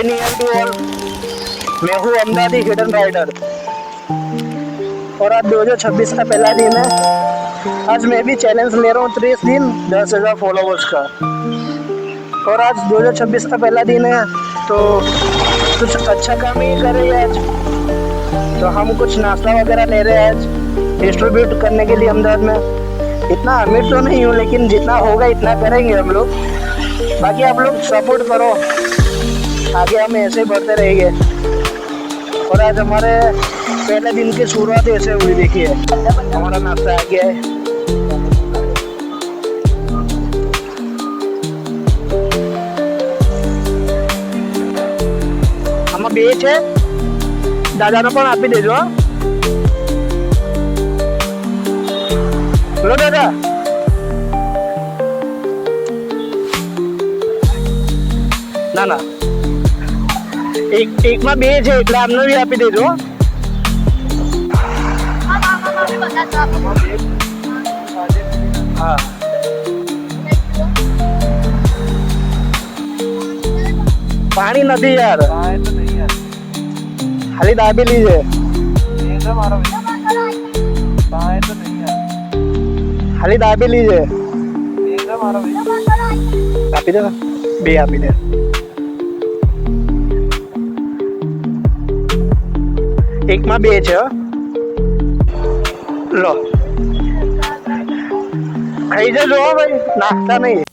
Near to all, मैं हूँ अमदादी hidden rider और आज 2026 का पहला दिन है। आज मैं भी चैलेंज ले रहा हूँ 30 दिन 10,000 फॉलोवर्स का। और आज 2026 का पहला दिन है तो कुछ अच्छा काम ही करेंगे आज। तो हम कुछ नाश्ता वगैरह ले रहे हैं आज डिस्ट्रीब्यूट करने के लिए अहमदाबाद में। इतना अमीर तो नहीं हूँ लेकिन जितना होगा इतना करेंगे हम लोग। बाकी आप लोग सपोर्ट करो, आगे हम ऐसे ही बढ़ते रहेंगे। और आज हमारे पहले दिन की शुरुआत ऐसे हुई, देखिए हमारा नाश्ता आ गया है। हम बेच है दादा पण आपी देजो। लो दादा, ના ના એકમાં બે છે એટલે આમને બી આપી દેજો। હા પાણી નથી યાર, ખાલી દાબેલી છે। ખાલી દાબેલી છે, આપી દે ને, બે આપી દે। એકમાં બે છે, લો ખાઈ જજો ભાઈ, નાખતા નહીં।